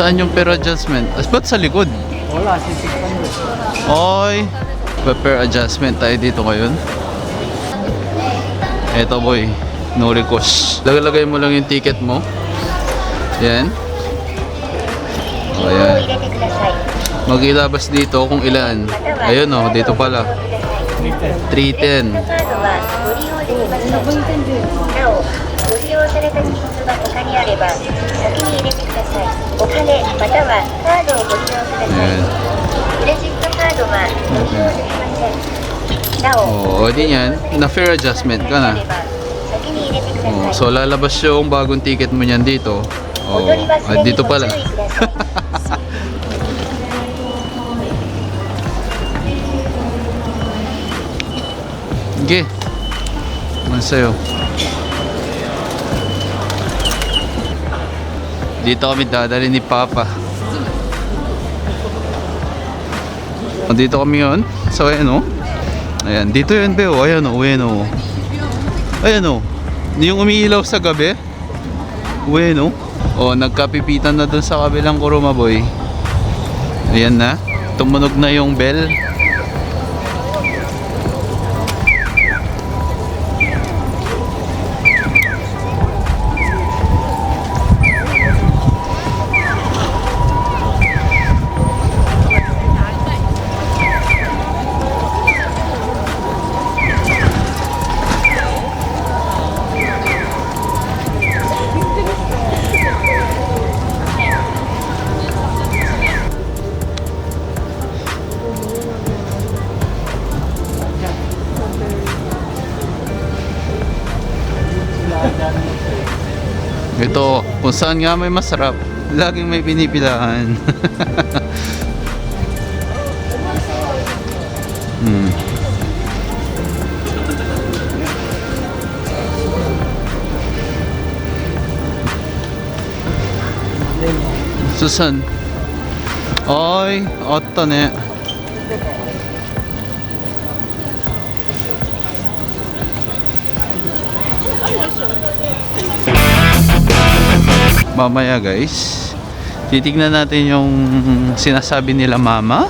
Saan yung per adjustment? Ba't sa likod? Wala, si 600. Oy! Per adjustment tayo dito ngayon. Eto boy, no request. Lagay mo lang yung ticket mo. Yan. O yan. Mag-ilabas dito kung ilan. Ayun o, dito pala. 310. Ayan. Oo, di yan. Na-fair adjustment ka na. Oo, so lalabas yung bagong ticket mo niyan dito. Oo, dito pala. Okay. Ano sa'yo? Dito kami dadali ni Papa. Dito kami yun. So ayan o. Ayan. Dito yun Beo. Ayan o. Ayan o. Ayan o. Yung umiilaw sa gabi. Ayan o. O nagkapipitan na dun sa kabilang kuruma boy. Ayan na. Tumunog na yung bell. Ito, kung saan nga may masarap, laging may pinipilahan. Susan. Oy, otto ne. Mamaya guys, titignan natin yung sinasabi nila mama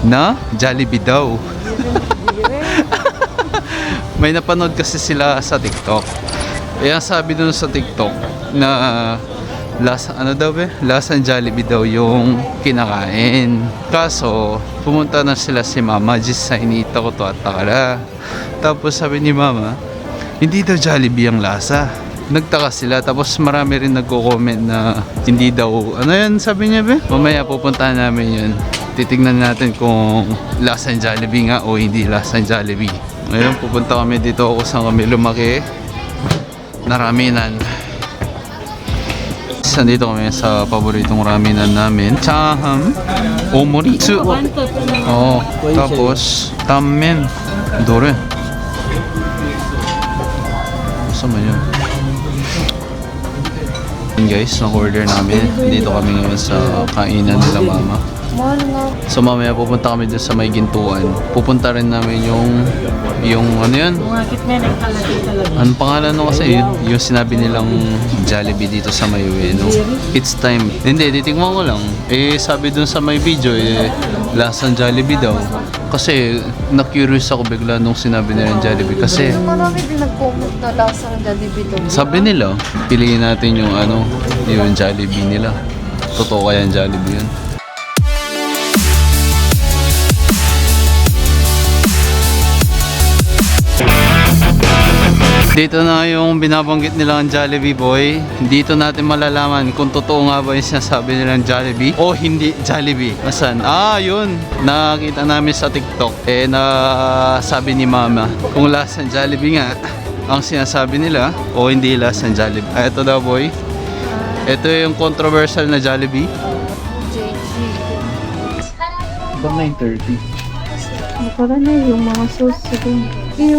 na Jollibee daw. May napanood kasi sila sa TikTok. Kaya sabi dun sa TikTok na ano daw lasang Jollibee daw yung kinakain. Kaso pumunta na sila si mama, jisay ni ito ko to at takala. Tapos sabi ni mama, hindi daw Jollibee ang lasa. Nagtaka sila, tapos marami rin nagko-comment na hindi daw, ano yan sabi niya be? Mamaya pupuntahan namin yun. Titignan natin kung lasang Jollibee nga o hindi lasang Jollibee. Ngayon pupunta kami dito kung saan kami lumaki. Naraminan. Nandito kami sa paboritong raminan namin. Chaham, omori, tsu. Oh, tapos tamen. Dore. Sama yun. Guys, na-order namin. Dito kami ngayon sa kainan nila mama. So mamaya pupunta kami dun sa may gintuan. Pupunta rin namin yung ano yun? Anong pangalan no kasi yung sinabi nilang Jollibee dito sa may Ueno. It's time. Hindi, titigman ko lang. Eh sabi dun sa may video lasang Jollibee daw. Kasi na-curious ako bigla nung sinabi nilang Jollibee kasi marami din nag-comment na lasang Jollibee daw. sabi nila, piliin natin yung yung Jollibee nila. Totoo kaya yung Jollibee yun? Dito na yung binabanggit nilang Jollibee boy. Dito natin malalaman kung totoo nga ba yung sinasabi nilang Jollibee o hindi Jollibee. Asan? Yun. Nakita namin sa TikTok. Sabi ni mama kung lasang Jollibee nga ang sinasabi nila o hindi lasang Jollibee. Ito daw boy. Ito yung controversial na Jollibee. Ito 930. Para na yung mga sauce. Iyo.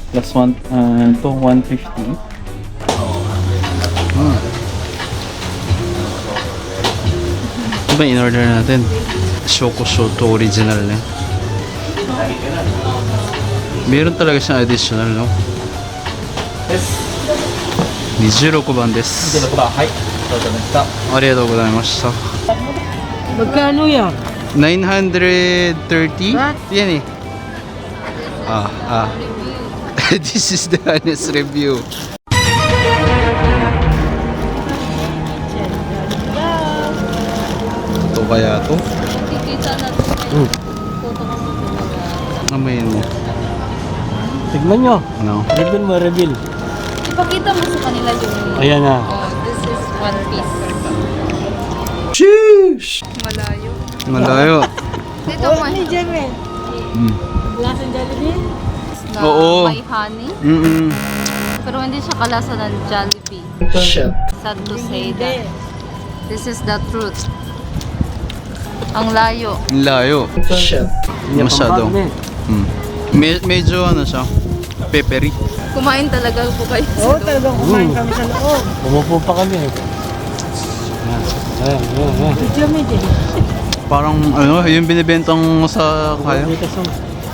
Plus 150. Ito ba in-order natin? Shoko Shoto original na. Meron talaga siyang additional, no? 26番です。26番、はい。Arigatou gozaimashita. Magkano yan? 930? What? Yan eh. This is the honest review. Ito kaya to? Kikita natin. Photo ko mo. Amayin mo. Tignan nyo. Ano? Reveal mo, reveal. Ipakita mo sa kanila yung... Ayan na. This is one piece. Sheesh! Malayo. Malayo. Dito mo. Mm. Lasang Jollibee? Na Oo. may honey. Mm-mm. Pero hindi siya kalasa ng Jollibee. Shit. Sad to say that. This is the truth. Ang layo. Layo. Shit. Masyado. Mm. Medyo ano siya, peppery. Kumain talaga po kayo sa Oo, loob. talagang kumain kami sa loob. Umupo pa kami. Ayan. Video mo din. Parang ano, yung binibentang sa kaya.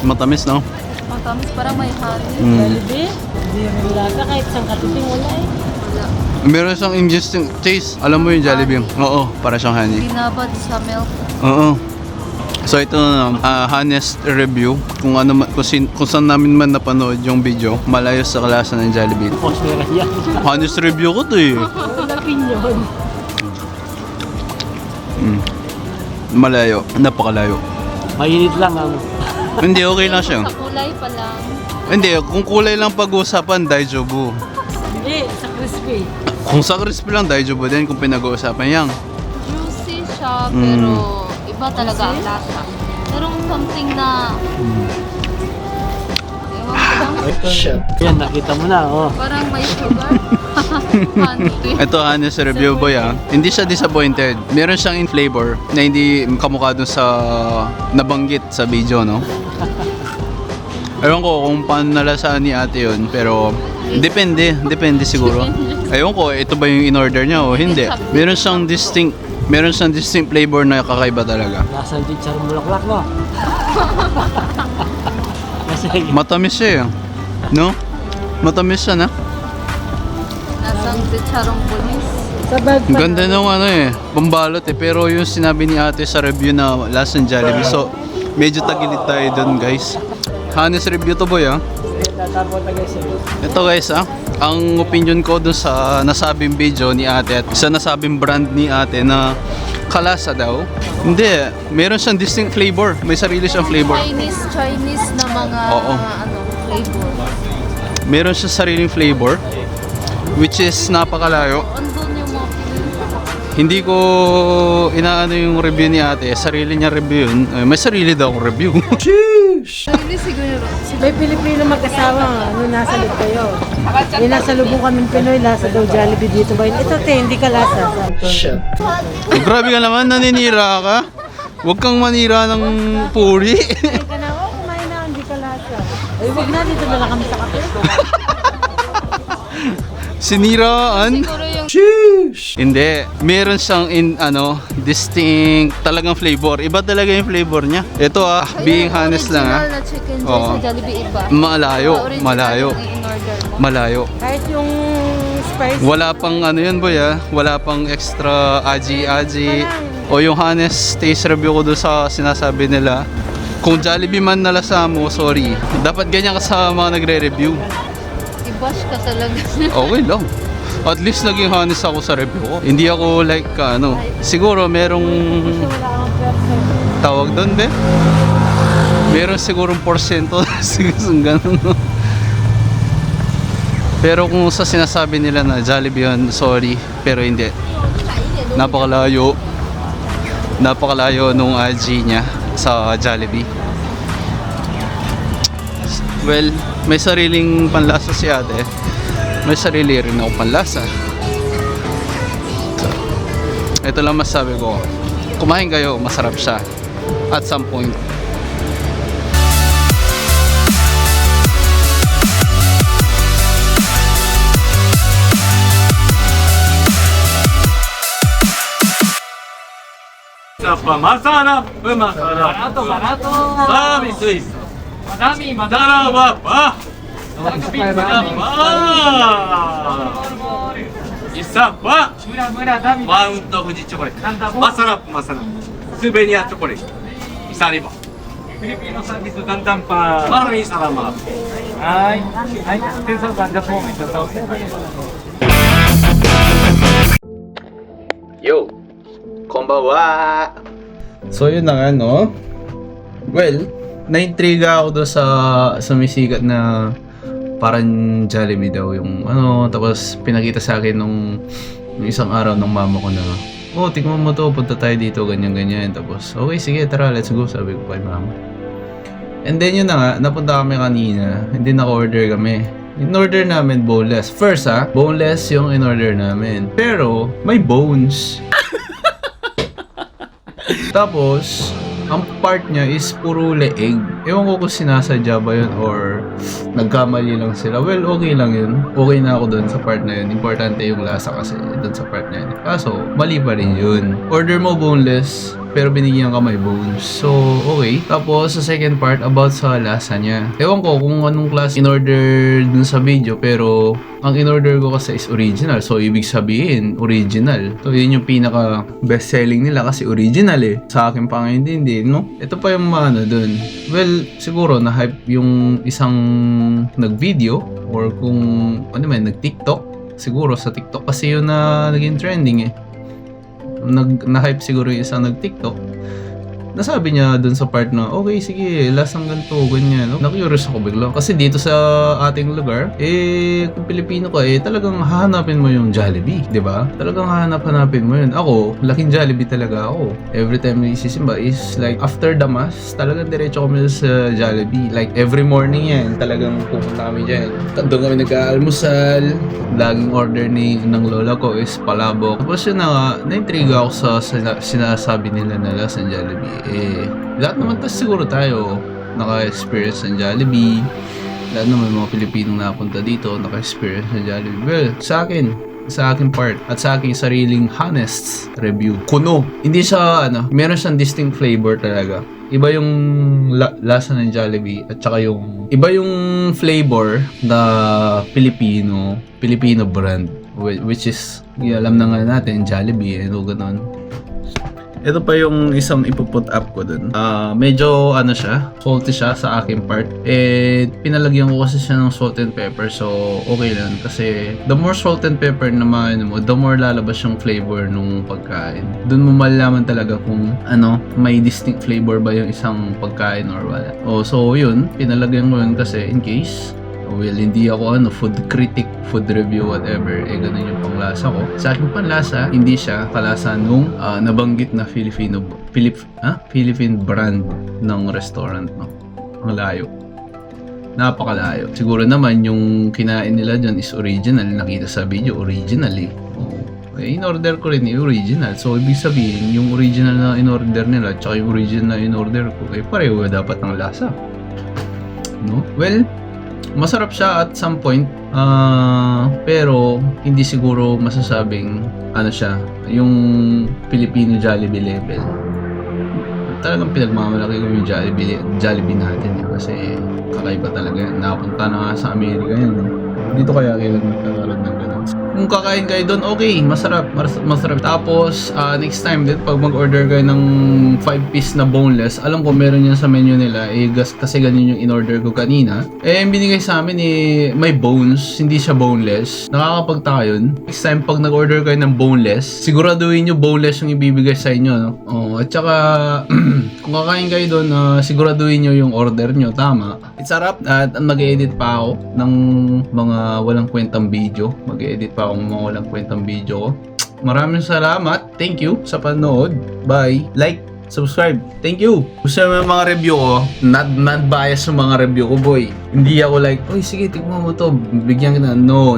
Matamis, no? Matamis, parang may honey. Mm. Jollibee? Hindi rin lasa kahit isang katiting wala eh. Wala. Meron siyang interesting taste. Alam mo yung Jollibee? Oo, para siyang honey. Binabad sa milk. Oo. So ito na honest review kung ano kung saan namin man napanood yung video, malayo sa kalasa ng Jollibee. Posmera yan. Honest review ko to eh. Wala pinyon. Malayo, napakalayo. Mainit lang ano. Hindi, okay lang siya. Sa kulay pa lang. Hindi, kung kulay lang pag-uusapan, daijobu. Hindi, sa crispy. Kung sa crispy lang, daijobu din kung pinag-uusapan yan. Juicy siya, pero iba talaga ang lasa. Merong something na... Ewan ko lang. Yan, nakita mo na. Oh. Parang may sugar. Honey. Ito honest review boy hindi siya disappointed. Meron siyang in flavor na hindi kamukha dun sa nabanggit sa video, no? Ewan ko kung paano nalasaan ni ate yun, pero depende siguro. Ewan ko, ito ba yung in-order niya o hindi. Meron siyang distinct flavor na kakaiba talaga. Lasang chicharong bulaklak mo. Kasi Matamis siya eh. No? Matamis siya na. Nasang chicharong pulis. sa bag Ang ganda nung ano eh, pambalot eh. Pero yung sinabi ni ate sa review na lasang Jollibee. So, medyo tagilid tayo dun guys. Honest review to boy Tatapot na guys. Ito guys ang opinion ko dun sa nasabing video ni ate at sa nasabing brand ni ate na kalasa daw. Hindi, meron siyang distinct flavor. May sarili siyang flavor. Chinese na mga Oo. flavor. Meron siya sariling flavor which is napakalayo. Andun yung mga Hindi ko inaano yung review ni ate. Sarili niya review yun. May sarili daw akong review. Hindi siguro. May Pilipino mag-asawa, ano, nasa loob kayo. Yung nasa lubong kaming Pinoy, lasa daw Jollibee dito ba yun? Ito te, hindi ka lasa. Grabe ka naman, naninira ka. Huwag kang manira ng puri. Ay ka na, oh, kumain na, hindi ka lasa. Ay, wag na, dito na lang kami sa kape. Siniraan. Siguro yung Hindi, meron siyang distinct talagang flavor. Iba talaga yung flavor niya. Ito being honest lang original na chicken joy Oo. sa Jollibee iba. Malayo, Sa original malayo. yung in-order mo. Malayo. Kahit yung spice. Wala pang ano yun boy wala pang extra aji-aji. O yung honest taste review ko doon sa sinasabi nila. Kung Jollibee man nalasa mo, sorry. Dapat ganyan ka sa mga nagre-review. I-bash ka talaga. Okay lang. At least naging honest ako sa review ko. Hindi ako like siguro merong Wala akong perfect. tawag doon be. Meron sigurong porsyento siguro ganun no. Pero kung sa sinasabi nila na Jollibee yun, sorry, pero hindi. Napakalayo. Napakalayo nung AG niya sa Jollibee. Well, may sariling panlasa si ate. May sarili rin ako panlasa. So, ito lang masabi ko. Kumain kayo, masarap siya. At some point. Masarap, masarap. Barato. Marami Swiss. Madami, madara ba? Madami, madara ba? Isa pa!マウント富士チョコレート。マサラップマサラップ。スーベニアチョコレート。Isa riba. Filipino service dandan pa. Maraming salamat. Ay. Ay, tenso ganda po. Yo! Konbawa! So yun na nga, no? Well, naintriga ako doon sa sumisikat na parang Jollibee daw yung ano, tapos pinakita sa akin nung isang araw ng mama ko na, oh, tingnan mo to, punta tayo dito, ganyan-ganyan. Tapos, okay, sige, tara, let's go, sabi ko kay mama. And then yun na nga, napunta kami kanina, hindi naka-order kami. In-order namin boneless. First boneless yung in-order namin. Pero, may bones. Tapos, ang part niya is puro leeg. Ewan ko kung sinasadya ba yun or nagkamali lang sila. Well, okay lang yun. Okay na ako dun sa part na yun. Importante yung lasa kasi dun sa part na yun. Kaso, mali pa rin yun. Order mo boneless, pero binigyan ka may bones. So, okay. Tapos, sa second part, about sa lasa niya. Ewan ko kung anong class in-order dun sa video, pero ang in-order ko kasi is original. So, ibig sabihin, original. So, yun yung pinaka best-selling nila kasi original eh. Sa akin pa ngayon hindi, no? Ito pa yung mga ano dun. Well, siguro, na-hype yung isang nag-video or kung, ano man, nag-TikTok. Siguro sa TikTok kasi yun na naging trending eh. Na-hype siguro yung isang nag-TikTok. Nasabi niya dun sa part na, okay, sige, lasang ganito, ganyan. No? Na-curious ako bigla. Kasi dito sa ating lugar, kung Pilipino ka, talagang hahanapin mo yung Jollibee, di ba? Talagang hahanap-hanapin mo yun. Ako, laking Jollibee talaga ako. Every time na isisimba is like, after the mass, talagang diretso kami sa Jollibee. Like, every morning yan, talagang pupunta kami dyan. Doon kami nag-aalmusal. Laging order ng lola ko is palabok. Tapos yun na nga, na-intriga ako sa sinasabi nila na lasang Jollibee. Lahat naman siguro tayo naka-experience ng Jollibee. Lahat naman mga Pilipinong napunta dito naka-experience ng Jollibee. Well, sa akin part at sa aking sariling honest review, kuno. Hindi siya meron siyang distinct flavor talaga. Iba yung lasa ng Jollibee at saka yung iba yung flavor na Filipino brand, which is alam na nga natin Jollibee, ganun. Ito pa yung isang ipuput up ko dun. Medyo siya, salty siya sa aking part. Pinalagyan ko kasi siya ng salt and pepper. So, okay lang. Kasi, the more salt and pepper naman mo, the more lalabas yung flavor nung pagkain. Dun mo malalaman talaga kung may distinct flavor ba yung isang pagkain or wala. So yun, pinalagyan ko yun kasi in case, well, hindi ako food critic, food review, whatever. Ganun yung panglasa ko. Sa aking panlasa, hindi siya kalasa nung nabanggit na Philippine brand ng restaurant. No? Ang layo. Napakalayo. Siguro naman yung kinain nila dyan is original. Nakita sa video, original eh. In-order ko rin yung original. So, ibig sabihin, yung original na in-order nila at saka yung original na in-order ko, pareho dapat ang lasa. No? Well, masarap siya at some point, pero hindi siguro masasabing siya, yung Filipino Jollibee level. Talagang pinagmamalaki ko yung Jollibee natin kasi kakaiba talaga yan. Nakapunta na nga sa Amerika yan. Dito kaya kailan magkakaroon ng ganun. Kung kakain kayo doon, okay, masarap. Tapos, next time din, pag mag-order kayo ng 5-piece na boneless, alam ko meron yan sa menu nila, kasi ganun yung in-order ko kanina. Yung binigay sa amin, may bones, hindi siya boneless. Nakakapagtaka yun. Next time, pag nag-order kayo ng boneless, siguraduhin nyo boneless yung ibibigay sa inyo, no? At saka, kung kakain kayo doon, siguraduhin nyo yung order nyo, tama. It's sarap, at mag-edit pa ako ng mga walang kwentang video. Mag-edit pa ako ng mga walang kwentang video ko. Maraming salamat. Thank you sa panood. Bye. Like, subscribe. Thank you. Gusto mo yung mga review ko, not bias yung mga review ko, boy. Hindi ako like, oy, sige, tignan mo to. Bigyan kita. No.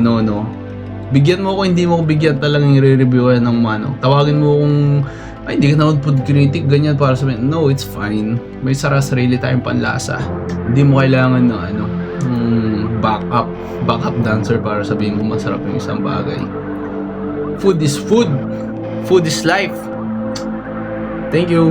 Bigyan mo ko, hindi mo ko bigyan talagang i-reviewan ng Tawagin mo kung, ay, hindi ka naman food critic, ganyan para sabihin. No, it's fine. May sarili tayong panlasa. Hindi mo kailangan ng backup dancer para sabihin kung masarap yung isang bagay. Food is food. Food is life. Thank you.